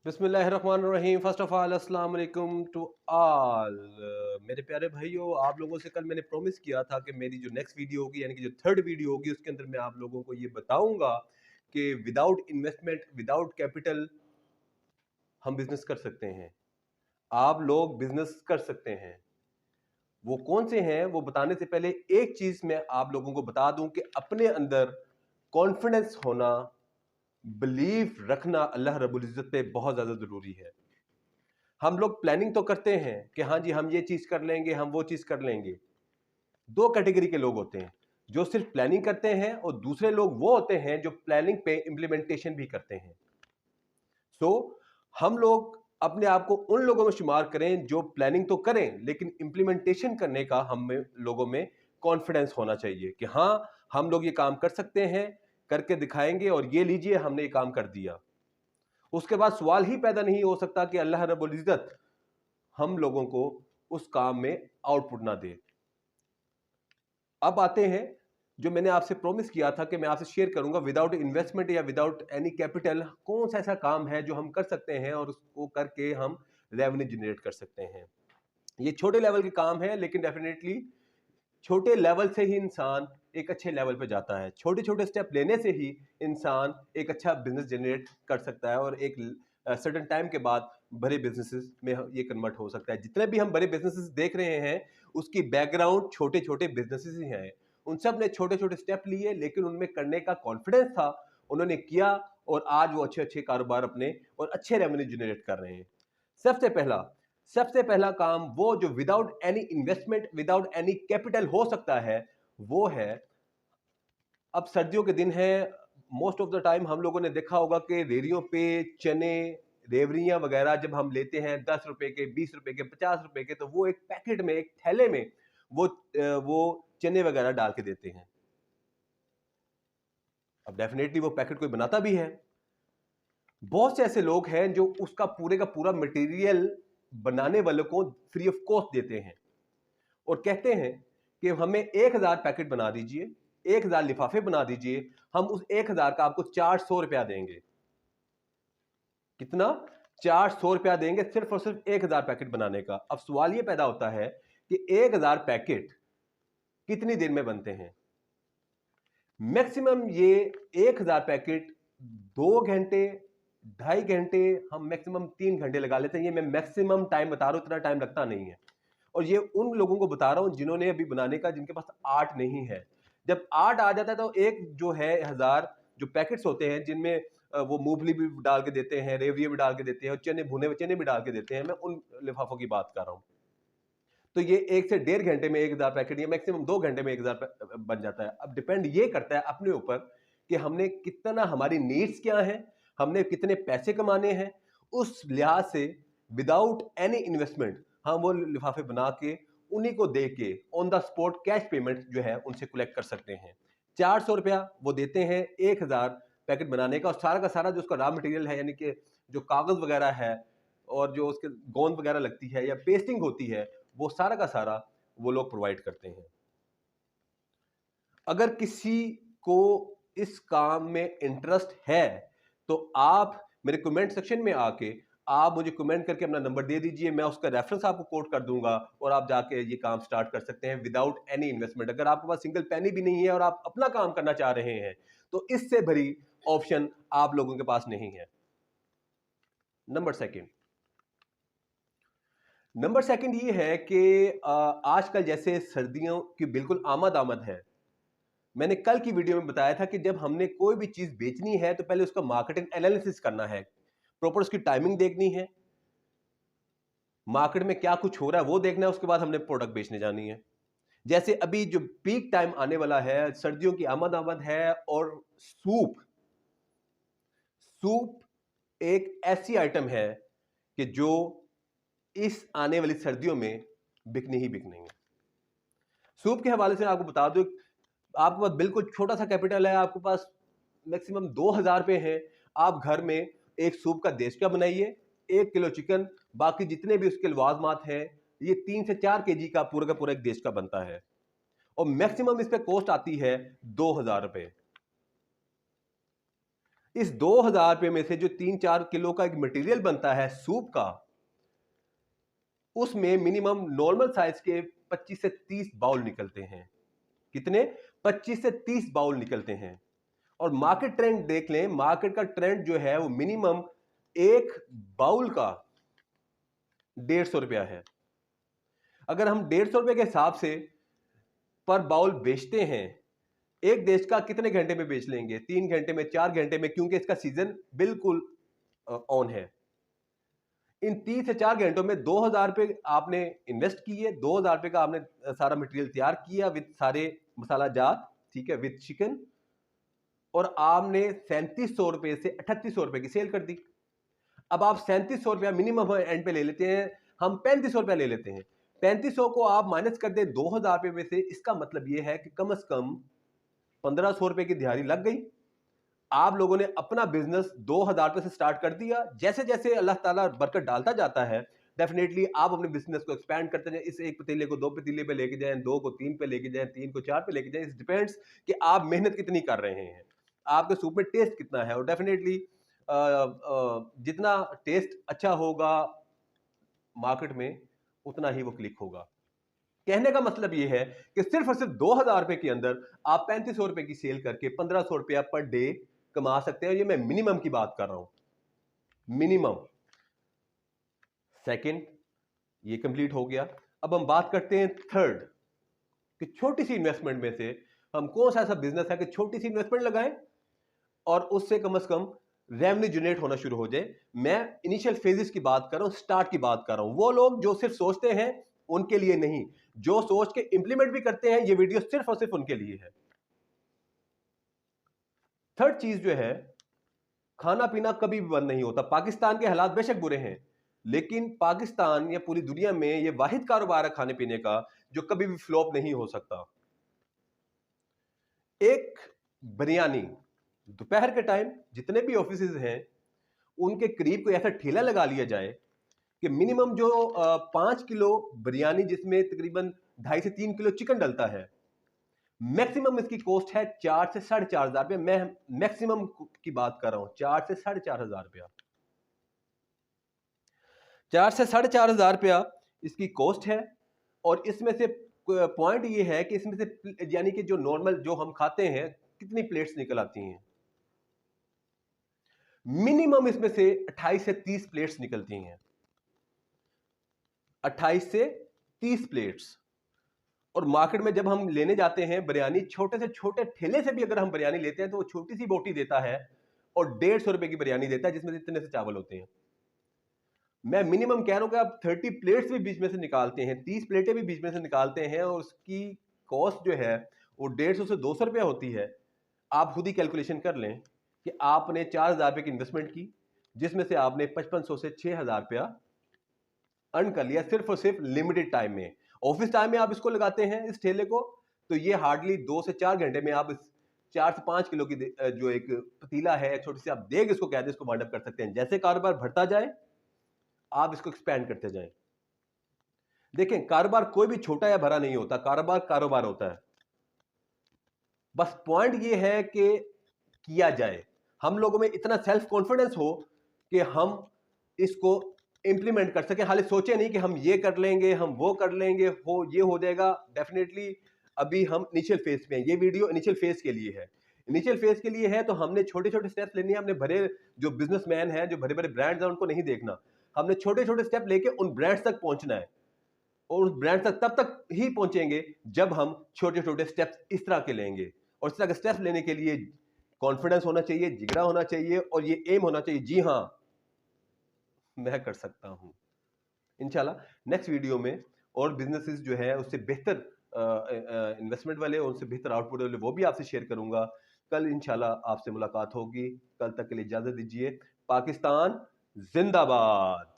बिस्मिल्लाहिर्रहमानिर्रहीम। First of all अस्सलाम वालेकुम टू ऑल। मेरे प्यारे भाइयों, आप लोगों से कल मैंने प्रॉमिस किया था कि मेरी जो नेक्स्ट वीडियो होगी यानी कि जो थर्ड वीडियो होगी उसके अंदर मैं आप लोगों को ये बताऊंगा कि विदाउट इन्वेस्टमेंट विदाउट कैपिटल हम बिजनेस कर सकते हैं। आप लोग बिजनेस कर सकते हैं। वो कौन से हैं वो बताने से पहले एक चीज मैं आप लोगों को बता दूं कि अपने अंदर कॉन्फिडेंस होना, बिलीव रखना अल्लाह रब्बुल इज्जत पे बहुत ज्यादा जरूरी है। हम लोग प्लानिंग तो करते हैं कि हाँ जी हम ये चीज कर लेंगे, हम वो चीज कर लेंगे। दो कैटेगरी के लोग होते हैं, जो सिर्फ प्लानिंग करते हैं, और दूसरे लोग वो होते हैं जो प्लानिंग पे इम्प्लीमेंटेशन भी करते हैं। सो हम लोग अपने आप को उन लोगों में शुमार करें जो प्लानिंग तो करें लेकिन इम्प्लीमेंटेशन करने का हम में लोगों में कॉन्फिडेंस होना चाहिए कि हाँ हम लोग ये काम कर सकते हैं, करके दिखाएंगे और ये लीजिए हमने ये काम कर दिया। उसके बाद सवाल ही पैदा नहीं हो सकता कि अल्लाह रब्बुल इज्जत हम लोगों को उस काम में आउटपुट ना दे। अब आते हैं जो मैंने आपसे प्रॉमिस किया था कि मैं आपसे शेयर करूंगा, विदाउट इन्वेस्टमेंट या विदाउट एनी कैपिटल कौन सा ऐसा काम है जो हम कर सकते हैं और उसको करके हम रेवेन्यू जनरेट कर सकते हैं। ये छोटे लेवल के काम है लेकिन डेफिनेटली छोटे लेवल से ही इंसान एक अच्छे लेवल पे जाता है। छोटे छोटे स्टेप लेने से ही इंसान एक अच्छा बिजनेस जनरेट कर सकता है और एक सर्टेन टाइम के बाद बड़े बिजनेसेस में ये कन्वर्ट हो सकता है। जितने भी हम बड़े बिजनेसेस देख रहे हैं उसकी बैकग्राउंड छोटे छोटे बिजनेसेस ही हैं। उन सब ने छोटे छोटे स्टेप लिए लेकिन उनमें करने का कॉन्फिडेंस था, उन्होंने किया और आज वो अच्छे अच्छे कारोबार अपने और अच्छे रेवेन्यू जनरेट कर रहे हैं। सबसे पहला सबसे पहला काम वो जो without any investment without any capital हो सकता है वो है, अब सर्दियों के दिन है, मोस्ट ऑफ द टाइम हम लोगों ने देखा होगा कि रेहड़ियों पे चने, रेवड़ियां वगैरह जब हम लेते हैं 10 रुपए के, 20 रुपए के, 50 रुपए के, तो वो एक पैकेट में एक थैले में वो चने वगैरह डाल के देते हैं। अब डेफिनेटली वो पैकेट कोई बनाता भी है। बहुत से ऐसे लोग हैं जो उसका पूरे का पूरा मटेरियल बनाने वालों को फ्री ऑफ कॉस्ट देते हैं और कहते हैं कि हमें 1000 पैकेट बना दीजिए, 1000 लिफाफे बना दीजिए, हम उस 1000 का आपको 400 रुपया देंगे। कितना? 400 रुपया देंगे सिर्फ और सिर्फ 1000 पैकेट बनाने का। अब सवाल यह पैदा होता है कि 1000 पैकेट कितनी देर में बनते हैं? मैक्सिमम ये 1000 पैकेट 2 घंटे, 2.5 घंटे, हम मैक्सिमम 3 घंटे लगा लेते हैं। ये मैं मैक्सिमम टाइम बता रहा हूं, इतना टाइम लगता नहीं है। और ये उन लोगों को बता रहा हूं जिन्होंने अभी बनाने का, जिनके पास आर्ट नहीं है। जब आर्ट आ जाता है तो एक जो है 1000 जो पैकेट्स होते हैं जिनमें वो मूंगफली भी डाल के देते हैं, रेवड़ियां भी डाल के देते हैं और चने, भुने हुए चने भी डाल के देते हैं, मैं उन लिफाफों की बात कर रहा हूं। तो ये 1 से 1.5 घंटे में 1000 पैकेट या मैक्सिमम 2 घंटे में 1000 बन जाता है। अब डिपेंड ये करता है अपने ऊपर कि हमने कितना, हमारी नीड्स क्या है, हमने कितने पैसे कमाने हैं। उस लिहाज से विदाउट एनी इन्वेस्टमेंट हम वो लिफाफे बना के उन्हीं को दे के on the spot cash payment जो है उनसे कलेक्ट कर सकते हैं। 400 रुपया वो देते हैं 1000 पैकेट बनाने का, और सारा का सारा जो उसका रॉ मटेरियल है यानी कि जो कागज वगैरह है और जो उसके गोंद वगैरह लगती है या पेस्टिंग होती है, वो सारा का सारा वो लोग प्रोवाइड करते हैं। अगर किसी को इस काम में इंटरेस्ट है तो आप मेरे कमेंट सेक्शन में आके आप मुझे कमेंट करके अपना नंबर दे दीजिए, मैं उसका रेफरेंस आपको कोट कर दूंगा और आप जाके ये काम स्टार्ट कर सकते हैं विदाउट एनी इन्वेस्टमेंट। अगर आपके पास सिंगल पेनी भी नहीं है और आप अपना काम करना चाह रहे हैं तो इससे भरी ऑप्शन आप लोगों के पास नहीं है। नंबर सेकंड ये है कि आजकल जैसे सर्दियों की बिल्कुल आमद है। मैंने कल की वीडियो में बताया था कि जब हमने कोई भी चीज बेचनी है तो पहले उसका मार्केटिंग एनालिसिस करना है, प्रॉपर उसकी टाइमिंग देखनी है, मार्केट में क्या कुछ हो रहा है वो देखना है, उसके बाद हमने प्रोडक्ट बेचने जानी है। जैसे अभी जो पीक टाइम आने वाला है, सर्दियों की आमद है, और सूप सूप एक ऐसी आइटम है कि जो इस आने वाली सर्दियों में बिकनी ही बिकनी है। सूप के हवाले से आपको बता दो, आपके पास बिल्कुल छोटा सा कैपिटल है, आपके पास मैक्सिमम 2000 रुपए हैं। आप घर में एक सूप का देशका बनाइए, 1 किलो चिकन, बाकी जितने भी उसके लवाजमात हैं, ये 3 से 4 केजी का पूरा एक देशका बनता है और मैक्सिमम इस पे कॉस्ट आती है 2000 रुपए। इस 2000 रुपये में से जो 3-4 किलो का एक मटेरियल बनता है सूप का, उसमें मिनिमम नॉर्मल साइज के 25 से 30 बाउल निकलते हैं। कितने? 25 से 30 बाउल निकलते हैं। और मार्केट ट्रेंड देख लें, मार्केट का ट्रेंड जो है वो मिनिमम एक बाउल का 150 रुपया है। अगर हम 150 रुपए के हिसाब से पर बाउल बेचते हैं, एक देश का कितने घंटे में बेच लेंगे? 3 घंटे में, 4 घंटे में, क्योंकि इसका सीजन बिल्कुल ऑन है। इन 3 से 4 घंटों में 2000 रुपए आपने इन्वेस्ट किए, 2000 रुपए का आपने सारा मटेरियल तैयार किया विद सारे मसाला जात, ठीक है, विद चिकन, और आपने 3700 रुपए से 3800 रुपए की सेल कर दी। अब आप 3700 रुपया मिनिमम एंड पे ले लेते हैं, हम 3500 रुपया ले लेते हैं। 3500 को आप माइनस कर दें 2000 रुपए में से, इसका मतलब यह है कि कम से कम 1500 रुपए की दिहाड़ी लग गई। आप लोगों ने अपना बिजनेस 2000 रुपए से स्टार्ट कर दिया। जैसे जैसे अल्लाह ताला बरकत डालता जाता है, डेफिनेटली आप अपने बिजनेस को एक्सपैंड करते जाएं। इस एक पतीले को 2 पतीले पे लेके जाएं, 2 को 3 पे लेके जाएं, 3 को 4 पे लेके जाएं। इट डिपेंड्स कि आप मेहनत कितनी कर रहे हैं, आपके सूप में टेस्ट कितना है। और डेफिनेटली जितना टेस्ट अच्छा होगा मार्केट में, उतना ही वो क्लिक होगा। कहने का मतलब ये है कि सिर्फ और सिर्फ 2000 रुपए के अंदर आप 3500 रुपए की सेल करके 1500 रुपया पर डे कमा सकते हैं। ये मैं मिनिमम की बात कर रहा हूं, मिनिमम। सेकंड, ये कंप्लीट हो गया। अब हम बात करते हैं थर्ड, कि छोटी सी इन्वेस्टमेंट में से हम कौन सा ऐसा बिजनेस है कि छोटी सी इन्वेस्टमेंट लगाएं और उससे कम से कम रेवेन्यू जनरेट होना शुरू हो जाए। मैं इनिशियल फेजेस की बात कर रहा हूं, स्टार्ट की बात कर रहा हूं। वो लोग जो सिर्फ सोचते हैं उनके लिए नहीं, जो सोच के इंप्लीमेंट भी करते हैं, ये वीडियो सिर्फ और सिर्फ उनके लिए है। थर्ड चीज जो है, खाना पीना कभी भी बंद नहीं होता। पाकिस्तान के हालात बेशक बुरे हैं, लेकिन पाकिस्तान या पूरी दुनिया में ये वाहिद कारोबार है खाने पीने का जो कभी भी फ्लॉप नहीं हो सकता। एक बिरयानी दोपहर के टाइम जितने भी ऑफिसेज हैं उनके करीब कोई ऐसा ठेला लगा लिया जाए कि मिनिमम जो 5 किलो बिरयानी, जिसमें तकरीबन 2.5 से 3 किलो चिकन डलता है, मैक्सिमम इसकी कॉस्ट है 4 से 4.5 हजार रुपया। मैं मैक्सिमम की बात कर रहा हूं, 4 से 4.5 हजार रुपया। 4 से 4.5 हजार रुपया इसकी कॉस्ट है। और इसमें से पॉइंट ये है कि इसमें से यानी कि जो नॉर्मल जो हम खाते हैं, कितनी प्लेट्स निकल आती हैं? मिनिमम इसमें से 28 से 30 प्लेट्स निकलती हैं, 28 से 30 प्लेट्स। और मार्केट में जब हम लेने जाते हैं बिरयानी, छोटे से छोटे ठेले से भी अगर हम बिरयानी लेते हैं तो वो छोटी सी बोटी देता है और 150 रुपए की बिरयानी देता है, जिसमें इतने से चावल होते हैं। मैं मिनिमम कह रहा हूं कि आप 30 प्लेट्स भी बीच में से निकालते हैं, 30 प्लेटें भी बीच में से निकालते हैं, और उसकी कॉस्ट जो है वो 150 से 200 रुपया होती है। आप खुद ही कैलकुलेशन कर लें कि आपने 4,000 रुपये की इन्वेस्टमेंट की, जिसमें से आपने 5500 से 6,000 रुपया अर्न कर लिया सिर्फ और सिर्फ लिमिटेड टाइम में। ऑफिस टाइम में आप इसको लगाते हैं इस ठेले को, तो ये हार्डली 2 से 4 घंटे में आप इस 4 से 5 किलो की जो एक पतीला है, छोटी सी आप देग इसको कहते हैं, इसको वाइंड अप कर सकते हैं। जैसे कारोबार बढ़ता जाए आप इसको एक्सपेंड करते जाएं। देखें, कारोबार कोई भी छोटा या बड़ा नहीं होता, कारोबार कारोबार होता है। बस पॉइंट ये है कि किया जाए, हम लोगों में इतना सेल्फ कॉन्फिडेंस हो कि हम इसको इंप्लीमेंट कर सकें। हालांकि सोचे नहीं कि हम ये कर लेंगे, हम वो कर लेंगे, ये हो जाएगा। डेफिनेटली अभी हम इनिशियल फेज में हैं, ये वीडियो इनिशियल फेज के लिए है। इनिशियल फेज के लिए है तो हमने छोटे छोटे स्टेप्स लेने हैं। हमने बड़े जो बिजनेसमैन हैं, जो बड़े बड़े ब्रांड्स हैं, उनको नहीं देखना। हमने छोटे छोटे स्टेप लेके उन ब्रांड्स तक पहुंचना है, और उस ब्रांड तक तब तक ही पहुंचेंगे जब हम छोटे छोटे स्टेप्स इस तरह के लेंगे। और इस तरह के स्टेप्स लेने के लिए कॉन्फिडेंस होना चाहिए, जिगरा होना चाहिए, और ये एम होना चाहिए, जी हाँ मैं कर सकता हूं। इंशाल्लाह नेक्स्ट वीडियो में और बिजनेसेस जो है उससे बेहतर इन्वेस्टमेंट वाले, उनसे बेहतर आउटपुट वाले, वो भी आपसे शेयर करूंगा। कल इंशाल्लाह आपसे मुलाकात होगी। कल तक के लिए इजाजत दीजिए। पाकिस्तान जिंदाबाद।